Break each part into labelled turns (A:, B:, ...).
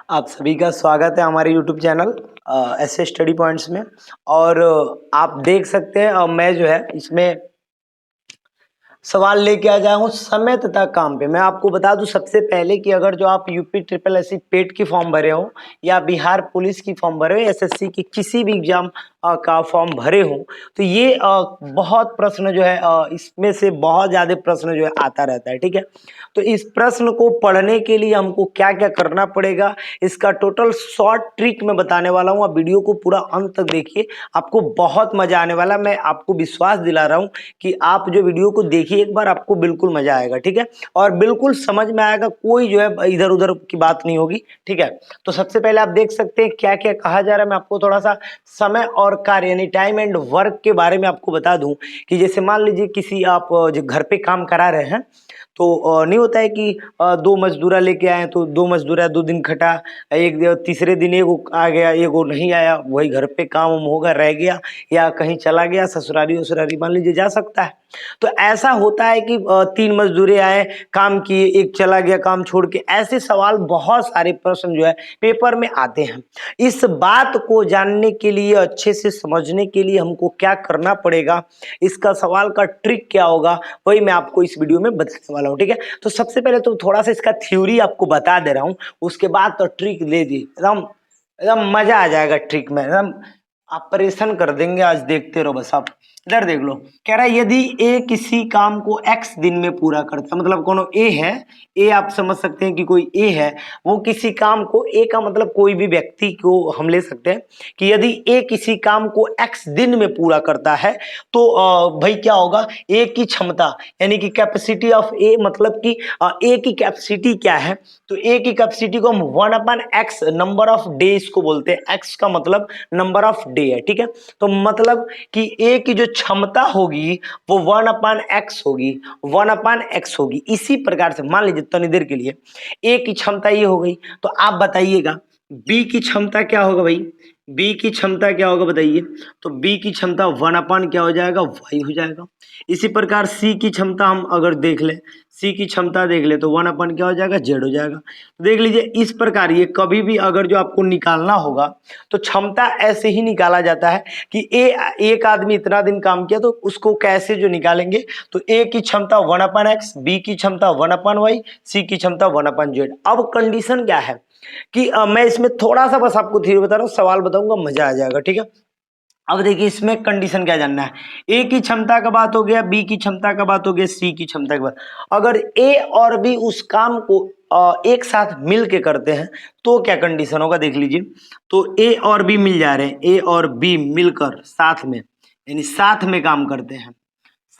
A: आप सभी का स्वागत है हमारे YouTube चैनल ऐसे स्टडी पॉइंट्स में। और आप देख सकते हैं मैं जो है इसमें सवाल लेके आ जाया हूँ समय तथा काम पे। मैं आपको बता दूं सबसे पहले कि अगर जो आप यूपी ट्रिपल एससी पेट की फॉर्म भरे हो या बिहार पुलिस की फॉर्म भरे हो, एसएससी की किसी भी एग्जाम का फॉर्म भरे हो, तो ये बहुत प्रश्न जो है इसमें से बहुत ज्यादा प्रश्न जो है आता रहता है। ठीक है, तो इस प्रश्न को पढ़ने के लिए हमको क्या क्या करना पड़ेगा, इसका टोटल शॉर्ट ट्रिक मैं बताने वाला हूँ। आप वीडियो को पूरा अंत तक देखिए, आपको बहुत मजा आने वाला। मैं आपको विश्वास दिला रहा हूँ कि आप जो वीडियो को देखिए एक बार, आपको बिल्कुल मजा आएगा। ठीक है, और बिल्कुल समझ में आएगा, कोई जो है इधर उधर की बात नहीं होगी। ठीक है, तो सबसे पहले आप देख सकते हैं क्या क्या कहा जा रहा है। मैं आपको थोड़ा सा समय और कार्य यानी टाइम एंड वर्क के बारे में आपको बता दूं कि जैसे मान लीजिए किसी आप जो घर पे काम करा रहे हैं, तो नहीं होता है कि दो मजदूरा लेके आए तो दो मजदूरा 2 दिन खटा, एक तीसरे दिन एगो आ गया एगो नहीं आया, वही घर पे काम होगा रह गया या कहीं चला गया ससुरारी वसुरारी मान लीजिए जा सकता है। तो ऐसा होता है कि 3 मजदूरे आए, काम किए, एक चला गया काम छोड़ के। ऐसे सवाल बहुत सारे प्रश्न जो है पेपर में आते हैं। इस बात को जानने के लिए, अच्छे से समझने के लिए हमको क्या करना पड़ेगा, इसका सवाल का ट्रिक क्या होगा, वही मैं आपको इस वीडियो में बताने वाला हूँ। ठीक है, तो सबसे पहले तो थोड़ा सा इसका थ्योरी आपको बता दे रहा हूँ, उसके बाद तो ट्रिक ले दी एकदम एकदम मजा आ जाएगा। ट्रिक में एकदम ऑपरेशन कर देंगे, आज देखते रहो बस। आप इधर देख लो, कह रहा है यदि ए किसी काम को एक्स दिन में पूरा करता है, मतलब कोनो ए है, ए आप समझ सकते हैं कि कोई ए है, वो किसी काम को, ए का मतलब कोई भी व्यक्ति को हम ले सकते हैं कि यदि ए किसी काम को एक्स दिन में पूरा करता है तो भाई क्या होगा, ए की क्षमता यानी कि कैपेसिटी ऑफ ए, मतलब कि ए की कैपेसिटी क्या है। तो ए की कैपेसिटी को हम 1/x नंबर ऑफ डेज को बोलते हैं। एक्स का मतलब नंबर ऑफ डे है। ठीक है, तो मतलब कि ए की जो क्षमता होगी वो 1/x होगी, 1/x होगी। इसी प्रकार से मान लीजिए तनी देर के लिए ए की क्षमता ये हो गई, तो आप बताइएगा बी की क्षमता क्या होगा भाई, बी की क्षमता क्या होगा बताइए। तो बी की क्षमता 1 क्या हो जाएगा, वाई हो जाएगा। इसी प्रकार सी की क्षमता हम अगर देख ले, सी की क्षमता देख ले तो 1 क्या हो जाएगा, जेड हो जाएगा। तो देख लीजिए इस प्रकार ये कभी भी अगर जो आपको निकालना होगा तो क्षमता ऐसे ही निकाला जाता है कि ए, एक आदमी इतना दिन काम किया तो उसको कैसे जो निकालेंगे, तो ए की क्षमता 1/x, बी की क्षमता 1/y, सी की क्षमता 1/z। अब कंडीशन क्या है कि मैं इसमें थोड़ा सा बस आपको थ्योरी बता रहा हूँ, सवाल बताऊंगा, मजा आ जाएगा। ठीक है, अब देखिए इसमें कंडीशन क्या जानना है। ए की क्षमता का बात हो गया, बी की क्षमता का बात हो गया, सी की क्षमता का बात। अगर ए और बी उस काम को एक साथ मिल के करते हैं तो क्या कंडीशन होगा, देख लीजिए। तो ए और बी मिल जा रहे हैं, ए और बी मिलकर साथ में यानी साथ में काम करते हैं,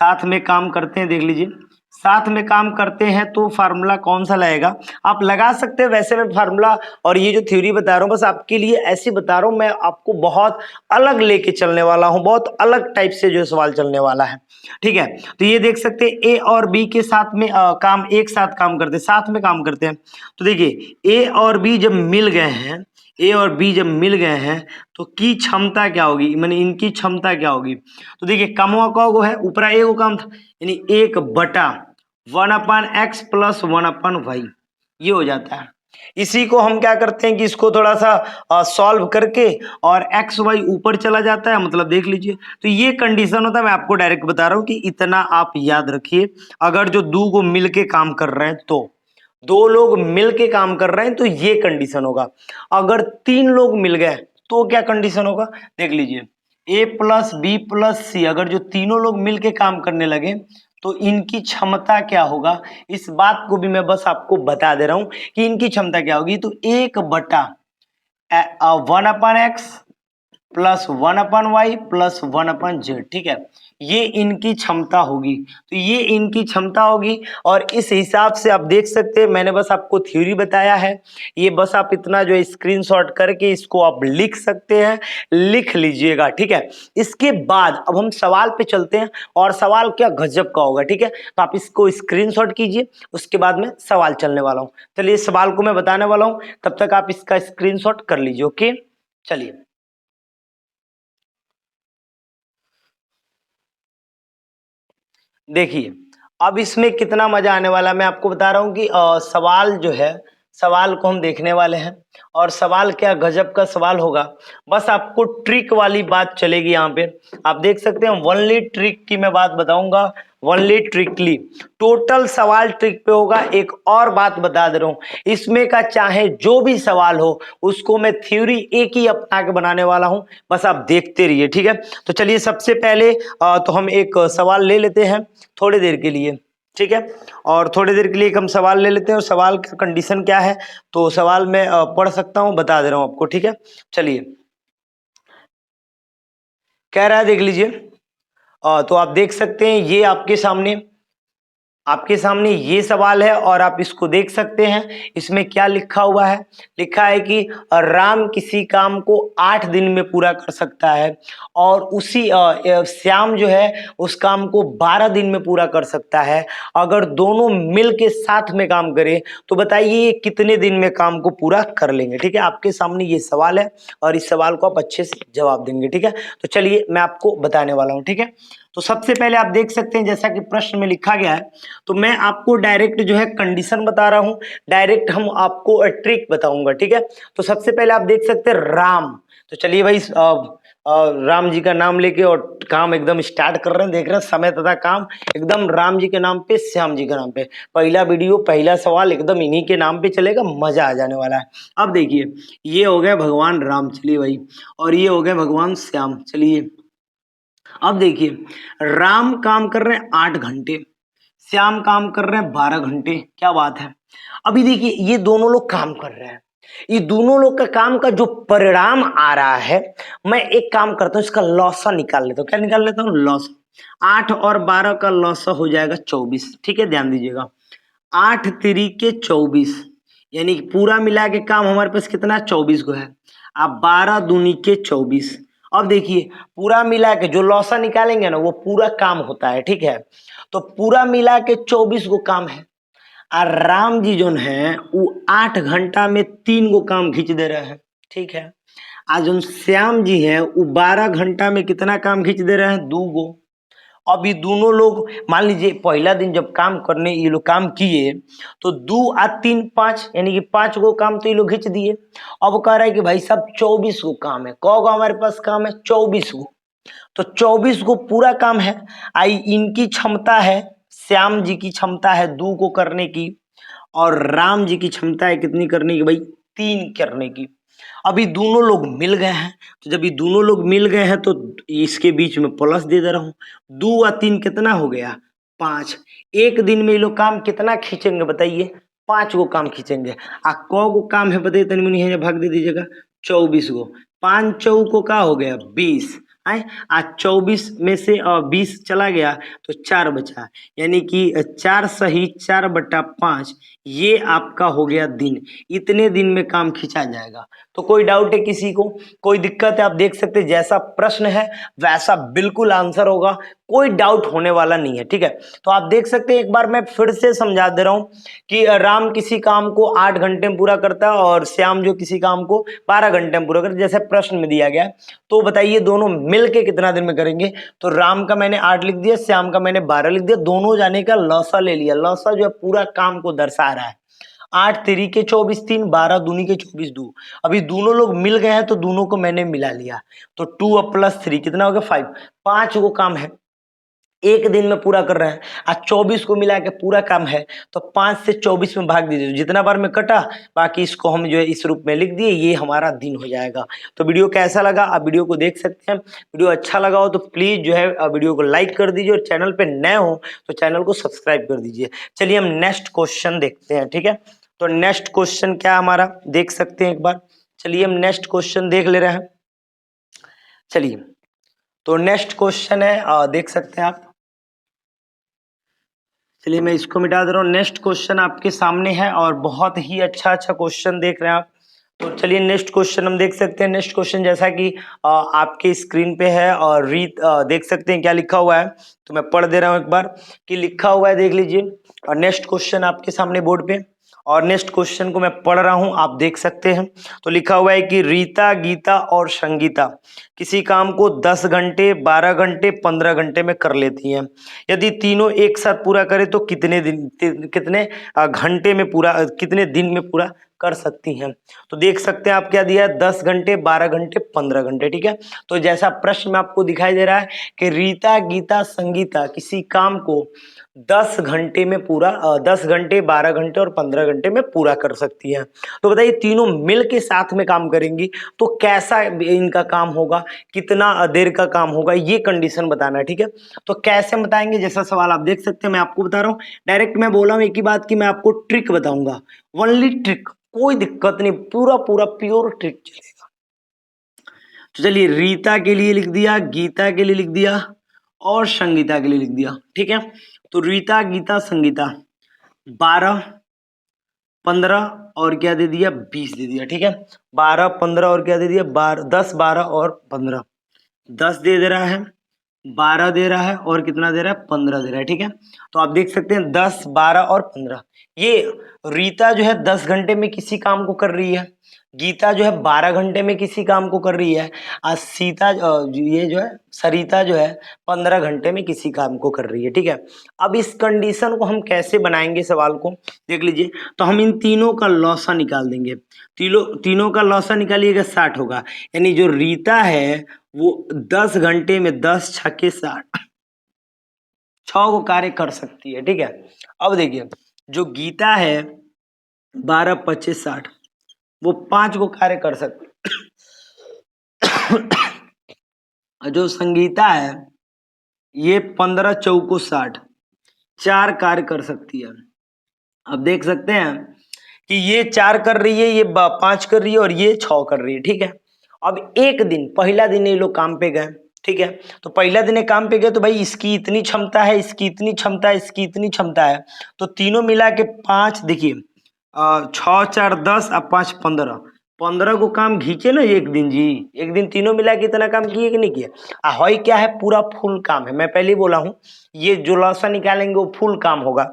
A: साथ में काम करते हैं। देख लीजिए साथ में काम करते हैं तो फार्मूला कौन सा लगेगा, आप लगा सकते हैं। वैसे मैं फार्मूला और ये जो थ्योरी बता रहा हूँ बस आपके लिए ऐसे बता रहा हूँ, मैं आपको बहुत अलग लेके चलने वाला हूँ, बहुत अलग टाइप से जो सवाल चलने वाला है। ठीक है, तो ये देख सकते हैं ए और बी के साथ में काम, एक साथ काम करते हैं, साथ में काम करते हैं। तो देखिए ए और बी जब मिल गए हैं, ए और बी जब मिल गए हैं तो की क्षमता क्या होगी, माने इनकी क्षमता क्या होगी। तो देखिए कमवा कौगो है, ऊपरा ए को काम था यानी 1/1/x प्लस 1/y, ये हो जाता है। इसी को हम क्या करते हैं कि इसको थोड़ा सा सॉल्व करके और एक्स वाई ऊपर चला जाता है, मतलब देख लीजिए। तो ये कंडीशन होता है, मैं आपको डायरेक्ट बता रहा हूँ कि इतना आप याद रखिए। अगर जो दो को मिलके काम कर रहे हैं, तो दो लोग मिलके काम कर रहे हैं तो ये कंडीशन होगा। अगर 3 लोग मिल गए तो क्या कंडीशन होगा, देख लीजिए। ए प्लस बी प्लस सी, अगर जो तीनों लोग मिलके काम करने लगे तो इनकी क्षमता क्या होगा, इस बात को भी मैं बस आपको बता दे रहा हूं कि इनकी क्षमता क्या होगी। तो 1/1/x plus 1/y plus 1/z। ठीक है, ये इनकी क्षमता होगी, तो ये इनकी क्षमता होगी। और इस हिसाब से आप देख सकते हैं, मैंने बस आपको थ्योरी बताया है। ये बस आप इतना जो स्क्रीनशॉट करके इसको आप लिख सकते हैं, लिख लीजिएगा। ठीक है, इसके बाद अब हम सवाल पे चलते हैं और सवाल क्या गजब का होगा। ठीक है, तो आप इसको स्क्रीनशॉट कीजिए, उसके बाद में सवाल चलने वाला हूं। चलिए सवाल को मैं बताने वाला हूं, तब तक आप इसका स्क्रीनशॉट कर लीजिए। ओके, चलिए देखिए अब इसमें कितना मजा आने वाला है। मैं आपको बता रहा हूं कि सवाल जो है, सवाल को हम देखने वाले हैं और सवाल क्या गजब का सवाल होगा। बस आपको ट्रिक वाली बात चलेगी यहाँ पे। आप देख सकते हैं वनली ट्रिक की मैं बात बताऊंगा, वनली ट्रिकली टोटल सवाल ट्रिक पे होगा। एक और बात बता दे रहा हूं, इसमें का चाहे जो भी सवाल हो उसको मैं थ्योरी एक ही अपना के बनाने वाला हूं, बस आप देखते रहिए, ठीक है। तो चलिए सबसे पहले तो हम एक सवाल ले लेते हैं थोड़ी देर के लिए, ठीक है। और थोड़ी देर के लिए एक हम सवाल ले लेते हैं और सवाल का कंडीशन क्या है तो सवाल मैं पढ़ सकता हूं, बता दे रहा हूं आपको, ठीक है। चलिए कह रहा है, देख लीजिए। तो आप देख सकते हैं ये आपके सामने ये सवाल है और आप इसको देख सकते हैं। इसमें क्या लिखा हुआ है, लिखा है कि राम किसी काम को 8 दिन में पूरा कर सकता है और उसी श्याम जो है उस काम को 12 दिन में पूरा कर सकता है। अगर दोनों मिल के साथ में काम करें तो बताइए ये कितने दिन में काम को पूरा कर लेंगे, ठीक है। आपके सामने ये सवाल है और इस सवाल को आप अच्छे से जवाब देंगे, ठीक है। तो चलिए मैं आपको बताने वाला हूँ, ठीक है। तो सबसे पहले आप देख सकते हैं जैसा कि प्रश्न में लिखा गया है, तो मैं आपको डायरेक्ट जो है कंडीशन बता रहा हूं, डायरेक्ट हम आपको ट्रिक बताऊंगा, ठीक है। तो सबसे पहले आप देख सकते हैं राम। तो चलिए भाई राम जी का नाम लेके और काम एकदम स्टार्ट कर रहे हैं। देख रहे हैं समय तथा काम एकदम राम जी के नाम पे, श्याम जी के नाम पे। पहला वीडियो पहला सवाल एकदम इन्हीं के नाम पे चलेगा, मजा आ जाने वाला है। अब देखिए ये हो गया भगवान राम, चलिए भाई, और ये हो गया भगवान श्याम, चलिए। अब देखिए राम काम कर रहे हैं 8 घंटे, श्याम काम कर रहे हैं 12 घंटे, क्या बात है। अभी देखिए ये दोनों लोग काम कर रहे हैं, ये दोनों लोग का काम का जो परिणाम आ रहा है, मैं एक काम करता हूं इसका लौसा निकाल लेता हूं। क्या निकाल लेता हूं? लौसा। 8 और 12 का लौसा हो जाएगा 24, ठीक है। ध्यान दीजिएगा 8 तिरिके 24, यानी कि पूरा मिला के काम हमारे पास कितना 24 को है। अब 12 दूनी के 24। अब देखिए पूरा मिला के जो लौसा निकालेंगे ना वो पूरा काम होता है, ठीक है। तो पूरा मिला के 24 गो काम है और राम जी जो है वो 8 घंटा में 3 गो काम खींच दे रहे हैं, ठीक है। आज जो श्याम जी हैं वो 12 घंटा में कितना काम खींच दे रहे हैं? 2 गो। अब ये दोनों लोग मान लीजिए पहला दिन जब काम करने ये लोग काम किए तो 2 और 3 5, यानी कि 5 गो काम तो ये लोग खींच दिए। अब कह रहा है कि भाई साहब 24 गो काम है। कौ गो हमारे पास काम है? 24 गो। तो 24 को पूरा काम है। आई इनकी क्षमता है, श्याम जी की क्षमता है 2 को करने की और राम जी की क्षमता है कितनी करने की भाई? 3 करने की। अभी दोनों लोग मिल गए हैं, तो जब ये दोनों लोग मिल गए हैं तो इसके बीच में प्लस दे दे रहा हूं। 2 और 3 कितना हो गया? 5। एक दिन में ये लोग काम कितना खींचेंगे बताइए? 5 गो काम खींचेंगे। आ कौ गो काम है बताइए तनी मुनी, है भाग दे दीजिएगा। 24 गो। 5 चौको का हो गया 20 है। आज 24 में से 20 चला गया तो 4 बचा, यानी कि 4 सही 4/5, ये आपका हो गया दिन। इतने दिन में काम खींचा जाएगा। तो कोई डाउट है किसी को? कोई दिक्कत है? आप देख सकते हैं जैसा प्रश्न है वैसा बिल्कुल आंसर होगा, कोई डाउट होने वाला नहीं है, ठीक है। तो आप देख सकते हैं, एक बार मैं फिर से समझा दे रहा हूं कि राम किसी काम को 8 घंटे में पूरा करता है और श्याम जो किसी काम को 12 घंटे में पूरा करता है, जैसे प्रश्न में दिया गया है। तो बताइए दोनों मिलके कितना दिन में करेंगे? तो राम का मैंने 8 लिख दिया, श्याम का मैंने 12 लिख दिया, दोनों जाने का लौसा ले लिया। लौसा जो है पूरा काम को दर्शा रहा है। 8 तिरी के 24 3, 12 दूनी के 24 2। अभी दोनों लोग मिल गए हैं तो दोनों को मैंने मिला लिया, तो 2 और +3 कितना हो गया? 5। 5 गो काम है एक दिन में पूरा कर रहे हैं। आज 24 को मिला के पूरा काम है, तो 5 से 24 में भाग दीजिए, जितना बार में कटा बाकी इसको हम जो है इस रूप में लिख दिए, ये हमारा दिन हो जाएगा। तो वीडियो कैसा लगा आप वीडियो को देख सकते हैं। वीडियो अच्छा लगा हो तो प्लीज जो है वीडियो को लाइक कर दीजिए और चैनल पे नए हो तो चैनल को सब्सक्राइब कर दीजिए। चलिए हम नेक्स्ट क्वेश्चन देखते हैं, ठीक है। तो नेक्स्ट क्वेश्चन क्या हमारा देख सकते हैं एक बार। चलिए हम नेक्स्ट क्वेश्चन देख ले रहे हैं। चलिए तो नेक्स्ट क्वेश्चन है, देख सकते हैं आप। चलिए मैं इसको मिटा दे रहा हूँ। नेक्स्ट क्वेश्चन आपके सामने है और बहुत ही अच्छा क्वेश्चन देख रहे हैं आप। तो चलिए नेक्स्ट क्वेश्चन हम देख सकते हैं। नेक्स्ट क्वेश्चन जैसा कि आपके स्क्रीन पे है और देख सकते हैं क्या लिखा हुआ है, तो मैं पढ़ दे रहा हूँ एक बार कि लिखा हुआ है, देख लीजिए। और नेक्स्ट क्वेश्चन आपके सामने बोर्ड पे, और नेक्स्ट क्वेश्चन को मैं पढ़ रहा हूं, आप देख सकते हैं। तो लिखा हुआ है कि रीता, गीता और संगीता किसी काम को 10 घंटे, 12 घंटे, 15 घंटे में कर लेती हैं। यदि तीनों एक साथ पूरा करें तो कितने घंटे में पूरा, कितने दिन में पूरा कर सकती हैं। तो देख सकते हैं आप क्या दिया है, 10 घंटे, 12 घंटे, 15 घंटे। ठीक है, तो जैसा प्रश्न में आपको दिखाई दे रहा है कि रीता, गीता, संगीता किसी काम को 10 घंटे में पूरा, 10 घंटे, 12 घंटे और 15 घंटे में पूरा कर सकती हैं। तो बताइए तीनों मिल के साथ में काम करेंगी तो कैसा इनका काम होगा, कितना देर का काम होगा, ये कंडीशन बताना है। ठीक है, तो कैसे बताएंगे, जैसा सवाल आप देख सकते हैं, मैं आपको बता रहा हूँ डायरेक्ट। मैं बोला हूँ एक ही बात कि मैं आपको ट्रिक बताऊंगा, ओनली ट्रिक, कोई दिक्कत नहीं, पूरा पूरा प्योर ट्रिक चलेगा। तो चलिए, रीता के लिए लिख दिया, गीता के लिए लिख दिया और संगीता के लिए लिख दिया। ठीक है, तो रीता, गीता, संगीता 12, 15 और क्या दे दिया, 20 दे दिया। ठीक है, 12, 15 और क्या दे दिया, 10, 12 और 15, 10 दे रहा है, 12 दे रहा है और कितना दे रहा है, 15 दे रहा है। ठीक है, तो आप देख सकते हैं 10, 12 और 15। ये रीता जो है 10 घंटे में किसी काम को कर रही है, गीता जो है 12 घंटे में किसी काम को कर रही है, और ये जो है सरिता जो है 15 घंटे में किसी काम को कर रही है। ठीक है, अब इस कंडीशन को हम कैसे बनाएंगे, सवाल को देख लीजिए। तो हम इन तीनों का लौसा निकाल देंगे, तीनों का लौसा निकालिएगा, 60 होगा। यानी जो रीता है वो 10 घंटे में 10 छक्के 60, 6 को कार्य कर सकती है। ठीक है, अब देखिए जो गीता है 12, 25, 60, वो 5 को कार्य कर सकती है। जो संगीता है ये 15 चौको 60, 4 कार्य कर सकती है। अब देख सकते हैं कि ये 4 कर रही है, ये 5 कर रही है और ये 6 कर रही है। ठीक है, अब एक दिन, पहला दिन ये लोग काम पे गए। ठीक है, तो पहला दिन ये काम पे गए तो भाई इसकी इतनी क्षमता है, इसकी इतनी क्षमता है, इसकी इतनी क्षमता है, तो तीनों मिला के 5, देखिए 6, 4, 10 और 5, 15, 15 को काम घींचे ना एक दिन जी, एक दिन तीनों मिला के इतना काम किए कि नहीं किए। हॉय क्या है, पूरा फुल काम है। मैं पहले ही बोला हूं ये जो लौसा निकालेंगे वो फुल काम होगा।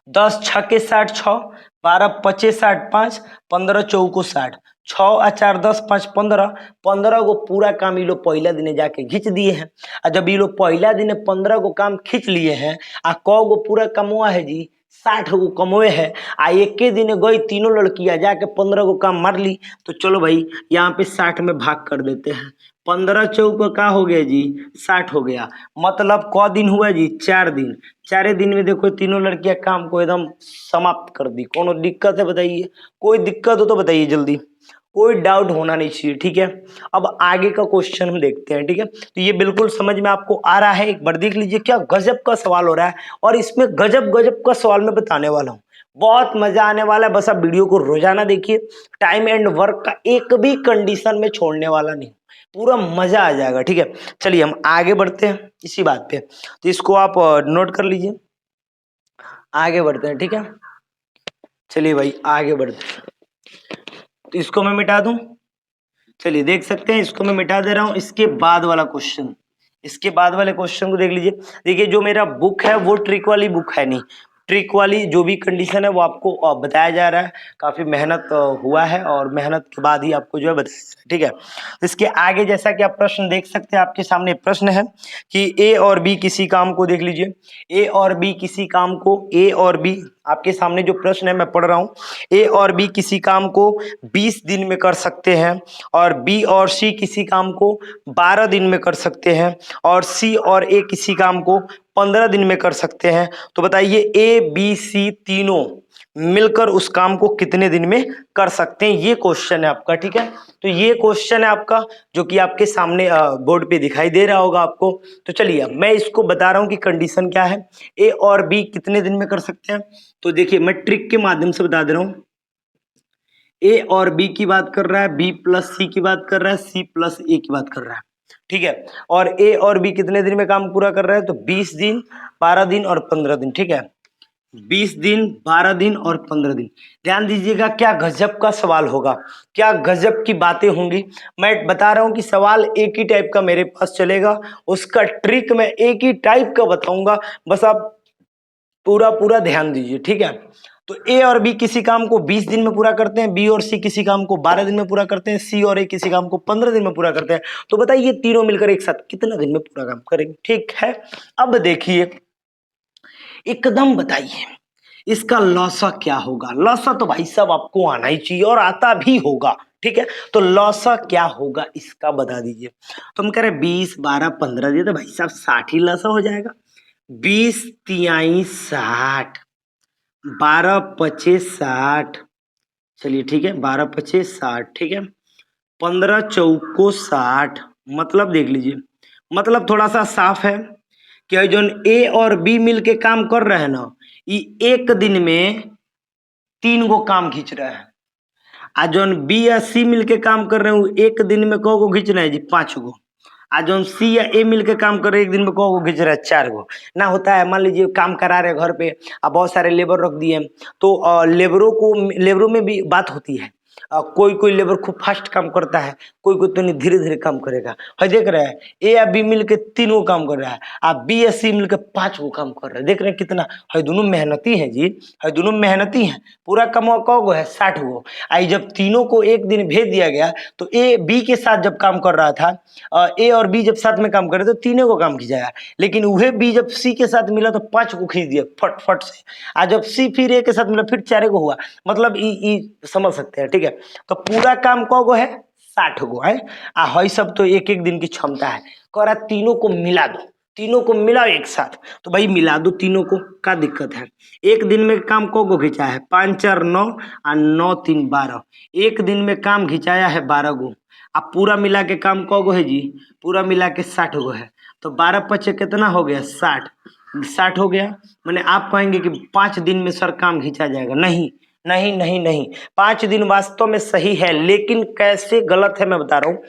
A: 10 छक्के 60, 6, 12 25 60, 5, 15 चौको 60, 6 और 4, 10, 5, 15, 15 को पूरा काम ये लोग पहला दिन जाके खींच दिए हैं। और जब ये लोग पहला दिन 15 को काम खींच लिए हैं, आ कौ को पूरा कमुआ है जी, 60 को कमोए है। आ एक के दिन गई तीनों लड़कियां जाके 15 को काम मार ली। तो चलो भाई यहाँ पे 60 में भाग कर देते हैं, 15 चौको का हो गया जी, 60 हो गया। मतलब क दिन हुआ जी, 4 दिन। 4 दिन में देखो तीनों लड़कियां काम को एकदम समाप्त कर दी। कोनो दिक्कत है बताइए, कोई दिक्कत हो तो बताइए जल्दी, कोई डाउट होना नहीं चाहिए। ठीक है, अब आगे का क्वेश्चन हम देखते हैं। ठीक है, तो ये बिल्कुल समझ में आपको आ रहा है, एक बार देख लीजिए क्या गजब का सवाल हो रहा है, और इसमें गजब गजब का सवाल मैं बताने वाला हूँ, बहुत मजा आने वाला है। बस आप वीडियो को रोजाना देखिए, टाइम एंड वर्क का एक भी कंडीशन में छोड़ने वाला नहीं, पूरा मजा आ जाएगा। ठीक है, चलिए हम आगे बढ़ते हैं इसी बात पे, तो इसको आप नोट कर लीजिए, आगे बढ़ते हैं। ठीक है, चलिए भाई आगे बढ़ते हैं। तो इसको मैं मिटा दूं, चलिए देख सकते हैं, इसको मैं मिटा दे रहा हूं। इसके बाद वाला क्वेश्चन, इसके बाद वाले क्वेश्चन को देख लीजिए। देखिए जो मेरा बुक है वो ट्रिक वाली बुक है नहीं, ट्रिक वाली जो भी कंडीशन है वो आपको बताया जा रहा है। काफी मेहनत हुआ है और मेहनत के बाद ही आपको जो है बताया जा रहा है। ठीक है, तो इसके आगे जैसा कि आप प्रश्न देख सकते हैं, आपके सामने प्रश्न है कि ए और बी किसी काम को, देख लीजिए ए और बी किसी काम को, ए और बी आपके सामने जो प्रश्न है मैं पढ़ रहा हूं, ए और बी किसी काम को 20 दिन में कर सकते हैं, और बी और सी किसी काम को 12 दिन में कर सकते हैं, और सी और ए किसी काम को 15 दिन में कर सकते हैं। तो बताइए ए बी सी तीनों मिलकर उस काम को कितने दिन में कर सकते हैं, ये क्वेश्चन है आपका। ठीक है, तो ये क्वेश्चन है आपका जो कि आपके सामने बोर्ड पे दिखाई दे रहा होगा आपको। तो चलिए मैं इसको बता रहा हूं कि कंडीशन क्या है, ए और बी कितने दिन में कर सकते हैं। तो देखिए मैं ट्रिक के माध्यम से बता दे रहा हूं, ए और बी की बात कर रहा है, बी प्लस सी की बात कर रहा है, सी प्लस ए की बात कर रहा है। ठीक है, और ए और बी कितने दिन में काम पूरा कर रहा है, तो 20 दिन, 12 दिन और 15 दिन। ठीक है, 20 दिन, 12 दिन और 15 दिन। ध्यान दीजिएगा क्या गजब का सवाल होगा, क्या गजब की बातें होंगी। मैं बता रहा हूं कि सवाल एक ही टाइप का मेरे पास चलेगा, उसका ट्रिक मैं एक ही टाइप का बताऊंगा, बस आप पूरा पूरा ध्यान दीजिए। ठीक है, तो ए और बी किसी काम को 20 दिन में पूरा करते हैं, बी और सी किसी काम को 12 दिन में पूरा करते हैं, सी और ए किसी काम को 15 दिन में पूरा करते हैं। तो बताइए तीनों मिलकर एक साथ कितना दिन में पूरा काम करेंगे। ठीक है, अब देखिए एकदम बताइए इसका लॉसा क्या होगा। लॉसा तो भाई साहब आपको आना ही चाहिए और आता भी होगा। ठीक है, तो लॉसा क्या होगा इसका बता दीजिए। तो हम कह रहे 20 12 15 दिए तो भाई साहब 60 ही लॉसा हो जाएगा। 20 तिहाई 60, 12 पचे 60, चलिए ठीक है 12 पचे 60, ठीक है 15 चौको 60। मतलब देख लीजिए, मतलब थोड़ा सा साफ है कि जो ए और बी मिलके काम कर रहे हैं ना, ये एक दिन में 3 गो काम खींच रहे हैं। आज जौन बी या सी मिलके काम कर रहे हैं एक दिन में कौ गो खींच रहे हैं जी 5 गो। आज जौन सी या ए मिलके काम कर रहे हैं एक दिन में कौ गो खींच रहे हैं 4 गो। ना होता है मान लीजिए काम करा रहे घर पे, अब बहुत सारे लेबर रख दिए तो लेबरों में भी बात होती है। कोई कोई लेबर खूब फास्ट काम करता है, कोई कोई तो नहीं धीरे धीरे काम करेगा। है देख रहे हैं ए या बी मिलके 3 गो काम कर रहा है, आप बी या सी मिलके 5 गो काम कर रहे हैं। देख रहे हैं कितना है, दोनों मेहनती हैं जी, है दोनों मेहनती हैं। पूरा कमा कौ गो है 60 गो। आई जब तीनों को एक दिन भेज दिया गया तो ए बी के साथ जब काम कर रहा था, ए और बी जब साथ में काम कर रहे तो तीनों को काम खिंचाया, लेकिन वह बी जब सी के साथ मिला तो 5 को खींच दिया फट फट से। आज जब सी फिर ए के साथ मिला फिर 4 को हुआ। मतलब ई समझ सकते हैं। ठीक है, तो पूरा काम कौ गो है 60 गो है। हई सब तो एक एक दिन की क्षमता है। कह रहा तीनों को मिला दो, तीनों को मिलाओ एक साथ। तो भाई मिला दो तीनों को, क्या दिक्कत है। एक दिन में काम कौ गो खिंचाया है 5 4 9 और 9 3 12। एक दिन में काम खिंचाया है 12 गो। अब पूरा मिला के काम कौ गो है जी, पूरा मिला के 60 गो है। तो 12 पचे कितना हो गया 60, 60 हो गया। मैंने आप कहेंगे कि 5 दिन में सर काम खींचा जाएगा। नहीं नहीं नहीं नहीं, 5 दिन वास्तव में सही है, लेकिन कैसे गलत है मैं बता रहा हूँ।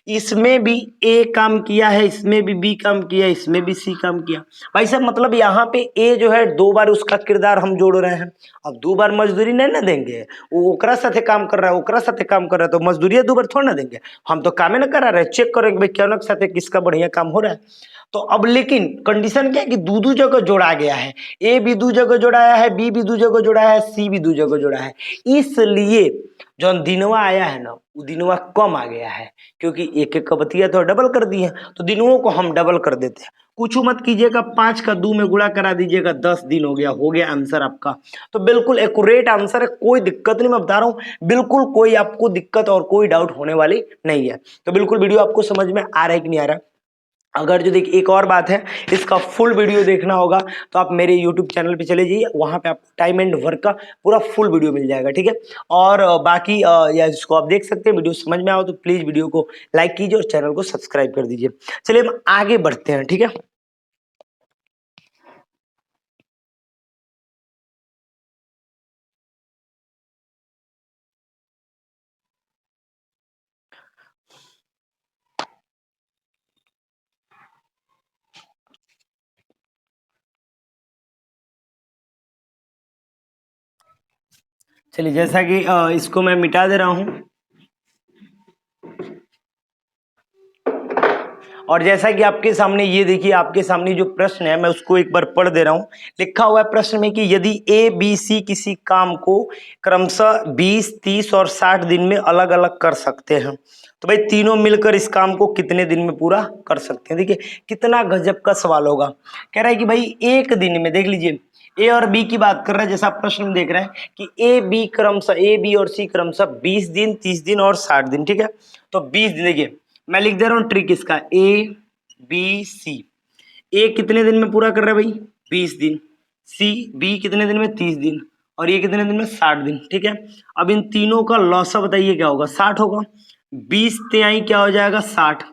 A: इसमें भी ए काम किया है, इसमें भी बी काम किया, इसमें भी सी काम किया। भाई साहब मतलब यहाँ पे ए जो है 2 बार उसका किरदार हम जोड़ रहे हैं। अब 2 बार मजदूरी नहीं ना देंगे, वो ओकरा साथे काम कर रहा है, ओकरा साथे काम कर रहा है, तो मजदूरी 2 बार थोड़ा ना देंगे। हम तो कामे ना करा रहे, चेक करेंगे भाई क्या साथे किसका बढ़िया काम हो रहा है। तो अब लेकिन कंडीशन क्या है कि दो जगह जोड़ा गया है। ए भी 2 जगह जोड़ाया है, बी भी 2 जगह जोड़ा है, सी भी 2 जगह जोड़ा है। इसलिए जो दिनवा आया है ना वो दिनवा कम आ गया है, क्योंकि एक एक कबतिया तो डबल कर दी है, तो दिनों को हम डबल कर देते हैं। कुछ मत कीजिएगा, 5 का 2 में गुणा करा दीजिएगा, 10 दिन हो गया आंसर आपका। तो बिल्कुल एक्यूरेट आंसर है, कोई दिक्कत नहीं, मैं बता रहा हूँ बिल्कुल कोई आपको दिक्कत और कोई डाउट होने वाली नहीं है। तो बिल्कुल वीडियो आपको समझ में आ रहा है कि नहीं आ रहा। अगर जो देखिए एक और बात है, इसका फुल वीडियो देखना होगा तो आप मेरे यूट्यूब चैनल पे चले जाइए, वहां पे आपको टाइम एंड वर्क का पूरा फुल वीडियो मिल जाएगा। ठीक है, और बाकी या इसको आप देख सकते हैं। वीडियो समझ में आओ तो प्लीज वीडियो को लाइक कीजिए और चैनल को सब्सक्राइब कर दीजिए। चलिए हम आगे बढ़ते हैं। ठीक है, चलिए जैसा कि इसको मैं मिटा दे रहा हूं, और जैसा कि आपके सामने ये देखिए, आपके सामने जो प्रश्न है मैं उसको एक बार पढ़ दे रहा हूं। लिखा हुआ है प्रश्न में कि यदि ए बी सी किसी काम को क्रमशः 20 30 और 60 दिन में अलग अलग कर सकते हैं, तो भाई तीनों मिलकर इस काम को कितने दिन में पूरा कर सकते हैं। देखिए कितना गजब का सवाल होगा। कह रहा है कि भाई एक दिन में, देख लीजिए ए और बी की बात कर रहा है, जैसा प्रश्न में देख रहे हैं कि ए बी और सी क्रमशः 20 दिन 30 दिन और 60 दिन। ठीक है, तो 20 दिन, देखिए मैं लिख दे रहा हूँ ट्रिक इसका, ए बी सी। ए कितने दिन में पूरा कर रहा है भाई 20 दिन, सी बी कितने दिन में 30 दिन, और ये कितने दिन में 60 दिन। ठीक है, अब इन तीनों का लॉसा बताइए क्या होगा, 60 होगा। 20 तिहाई क्या हो जाएगा 60,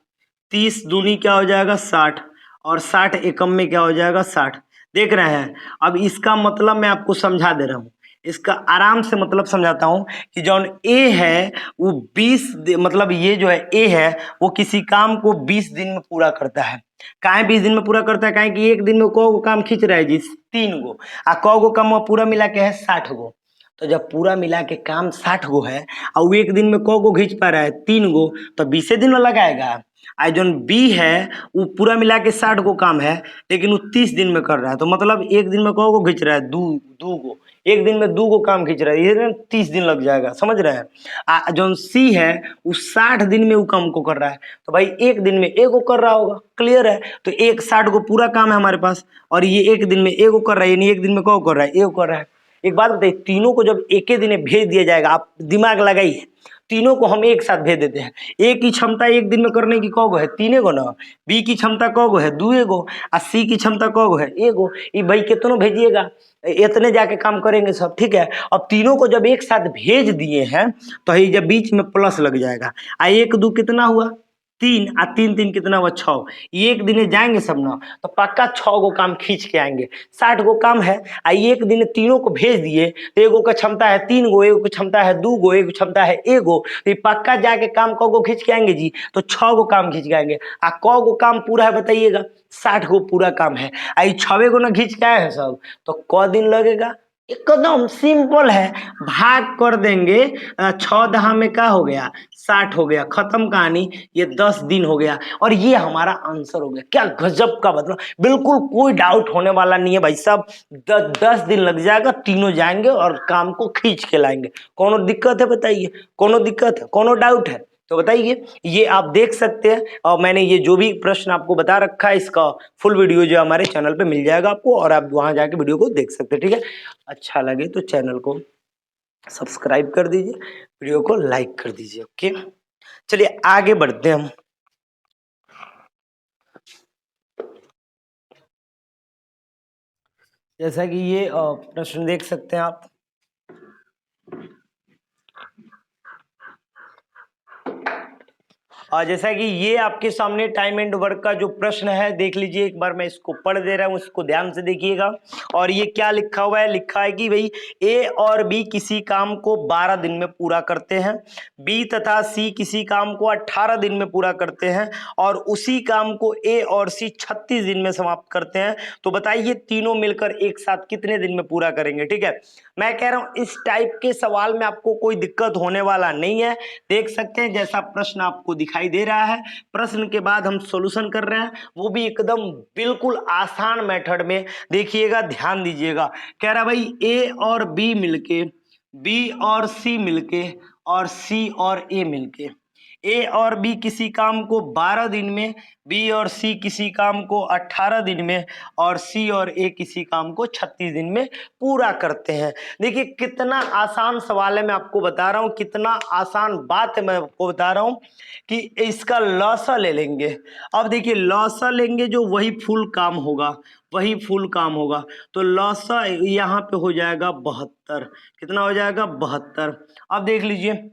A: 30 दूनी क्या हो जाएगा 60, और 60 एकम में क्या हो जाएगा 60। देख रहे हैं, अब इसका मतलब मैं आपको समझा दे रहा हूँ, इसका आराम से मतलब समझाता हूं कि जौन ए है वो 20 मतलब ये जो है ए है वो किसी काम को 20 दिन में पूरा करता है। काहे 20 दिन में पूरा करता है, काहे कि एक दिन में कौ गो काम खींच रहा है जी 3 गो, आ कौ गो काम पूरा मिला के है 60 गो। तो जब पूरा मिला के काम 60 गो है और वो एक दिन में कौ गो खींच पा रहा है 3 गो, तो 20 दिन में लगाएगा। आई जो बी है वो पूरा मिला के 60 को काम है, लेकिन वो 30 दिन में कर रहा है। तो मतलब एक दिन में कौ को खींच रहा है, दू को, एक दिन में 2 को काम खींच रहा है, ये 30 दिन लग जाएगा, समझ रहे हैं। जो सी है वो 60 दिन में वो काम को कर रहा है, तो भाई एक दिन में एक को कर रहा होगा, क्लियर है। तो एक 60 को पूरा काम है हमारे पास, और ये एक दिन में एक को कर रहा है, यानी एक दिन में कौ कर रहा है, एक कर रहा है। एक बात बताइए, तीनों को जब एक ही दिन में भेज दिया जाएगा, आप दिमाग लगाइए, तीनों को हम एक साथ भेज देते हैं। ए की क्षमता एक दिन में करने की कौ है, 3 गो ना। बी की क्षमता कौ है, 2 गो। और सी की क्षमता कौ है, 1 गो। ये भाई कितनों भेजिएगा, इतने जाके काम करेंगे सब, ठीक है। अब तीनों को जब एक साथ भेज दिए हैं तो ये जब बीच में प्लस लग जाएगा। आ 1 2 कितना हुआ, 3, आ 3 3 कितना हुआ, 6। एक दिन जाएंगे सब ना, तो पक्का 6 गो काम खींच के आएंगे। 60 गो काम है, आ एक दिन तीनों को भेज दिए, तो एगो का क्षमता है 3 गो, एगो की क्षमता है 2 गो, एगो की क्षमता है 1 गो। तो ये पक्का जाके काम कौ गो खींच के आएंगे जी, तो 6 गो काम खींच के आएंगे। आ कौ गो काम पूरा है बताइएगा, 60 गो पूरा काम है। आई 6 गो ना खींच के आए हैं सब, तो क दिन लगेगा, एकदम सिंपल है, भाग कर देंगे। 6 दहा में क्या हो गया, 60 हो गया, खत्म कहानी। ये 10 दिन हो गया, और ये हमारा आंसर हो गया। क्या गजब का, मतलब बिल्कुल कोई डाउट होने वाला नहीं है भाई साहब। 10 दिन लग जाएगा, तीनों जाएंगे और काम को खींच के लाएंगे। कोनो दिक्कत है बताइए, कोनो दिक्कत है, कोनो डाउट है तो बताइए। ये आप देख सकते हैं, और मैंने ये जो भी प्रश्न आपको बता रखा है, इसका फुल वीडियो जो हमारे चैनल पे मिल जाएगा आपको, और आप वहां जाके वीडियो को देख सकते हैं, ठीक है। अच्छा लगे तो चैनल को सब्सक्राइब कर दीजिए, वीडियो को लाइक कर दीजिए, ओके। चलिए आगे बढ़ते हैं हम। जैसा कि ये प्रश्न देख सकते हैं आप, और जैसा कि ये आपके सामने टाइम एंड वर्क का जो प्रश्न है देख लीजिए एक बार, मैं इसको पढ़ दे रहा हूँ, इसको ध्यान से देखिएगा। और ये क्या लिखा हुआ है, लिखा है कि भाई ए और बी किसी काम को 12 दिन में पूरा करते हैं, बी तथा सी किसी काम को 18 दिन में पूरा करते हैं, और उसी काम को ए और सी 36 दिन में समाप्त करते हैं। तो बताइए तीनों मिलकर एक साथ कितने दिन में पूरा करेंगे, ठीक है। मैं कह रहा हूं इस टाइप के सवाल में आपको कोई दिक्कत होने वाला नहीं है। देख सकते हैं जैसा प्रश्न आपको दिखाई दे रहा है, प्रश्न के बाद हम सॉल्यूशन कर रहे हैं, वो भी एकदम बिल्कुल आसान मेथड में। देखिएगा, ध्यान दीजिएगा। कह रहा भाई ए और बी मिलके, बी और सी मिलके, और सी और ए मिलके, ए और बी किसी काम को 12 दिन में, बी और सी किसी काम को 18 दिन में, और सी और ए किसी काम को 36 दिन में पूरा करते हैं। देखिए कितना आसान सवाल है, मैं आपको बता रहा हूं कितना आसान बात है, मैं आपको बता रहा हूं कि इसका लॉसा ले लेंगे। अब देखिए लॉसा लेंगे, जो वही फुल काम होगा, वही फुल काम होगा, तो लॉसा यहाँ पे हो जाएगा 72। कितना हो जाएगा, 72। अब देख लीजिए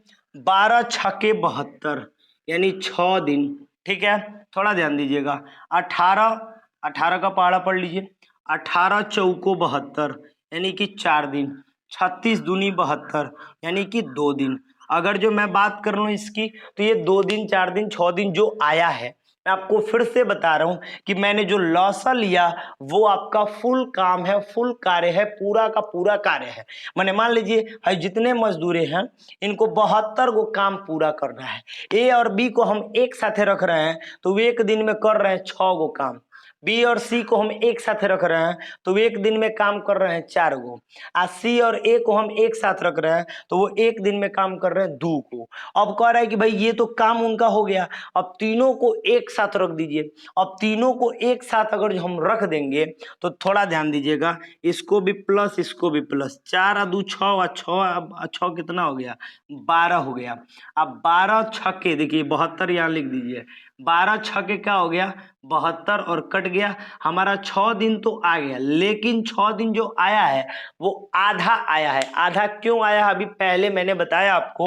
A: 12 छके 72, यानी 6 दिन, ठीक है। थोड़ा ध्यान दीजिएगा, 18, 18 का पहाड़ा पढ़ लीजिए, 18 चौको 72, यानी कि 4 दिन, 36 दूनी 72, यानी कि 2 दिन। अगर जो मैं बात कर लूँ इसकी, तो ये 2 दिन 4 दिन 6 दिन जो आया है, मैं आपको फिर से बता रहा हूं कि मैंने जो लॉसा लिया वो आपका फुल काम है, फुल कार्य है, पूरा का पूरा कार्य है। मैंने मान लीजिए जितने मजदूर हैं इनको 72 गो काम पूरा करना है। ए और बी को हम एक साथ रख रहे हैं तो वे एक दिन में कर रहे हैं 6 गो काम। बी और सी को हम एक साथ रख रहे हैं तो वे एक दिन में काम कर रहे हैं 4 गो। सी और ए को हम एक साथ रख रहे हैं तो वो एक दिन में काम कर रहे हैं 2 को। अब कह रहा है कि भाई ये तो काम उनका हो गया, अब तीनों को एक साथ रख दीजिए। अब तीनों को एक साथ अगर जो हम रख देंगे तो थोड़ा ध्यान दीजिएगा, इसको भी प्लस इसको भी प्लस, 4 और 2 6, और 6 कितना हो गया, 12 हो गया। अब 12 छक्के, देखिए 72 यहाँ लिख दीजिए, 12 छक्के क्या हो गया, 72, और कट गया हमारा 6 दिन तो आ गया, लेकिन 6 दिन जो आया है वो आधा आया है। आधा क्यों आया है, अभी पहले मैंने बताया आपको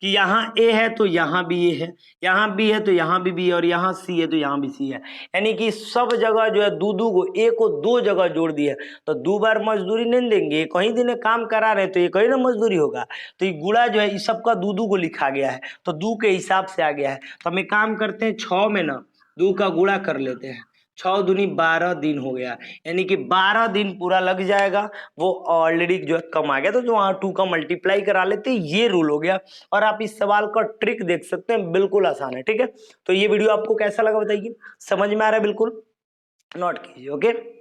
A: कि यहाँ ए है तो यहाँ भी ए है, यहाँ बी है तो यहाँ भी बी है, और यहाँ सी है तो यहाँ भी सी है, यानी कि सब जगह जो है दो दो को, ए को 2 जगह जोड़ दिया, तो 2 बार मजदूरी नहीं देंगे, कहीं दिन काम करा रहे तो ये कहीं ना मजदूरी होगा, तो ये गुड़ा जो है इस सबका 2 को लिखा गया है, तो 2 के हिसाब से आ गया है। तो हम एक काम करते हैं, 6 में ना 2 का गुणा कर लेते हैं, 6 दूनी 12 दिन हो गया, यानी कि 12 दिन पूरा लग जाएगा। वो ऑलरेडी जो है कम आ गया, तो वहां 2 का मल्टीप्लाई करा लेते, ये रूल हो गया। और आप इस सवाल का ट्रिक देख सकते हैं, बिल्कुल आसान है। ठीक है, तो ये वीडियो आपको कैसा लगा बताइए, समझ में आ रहा है? बिल्कुल नोट कीजिए। ओके।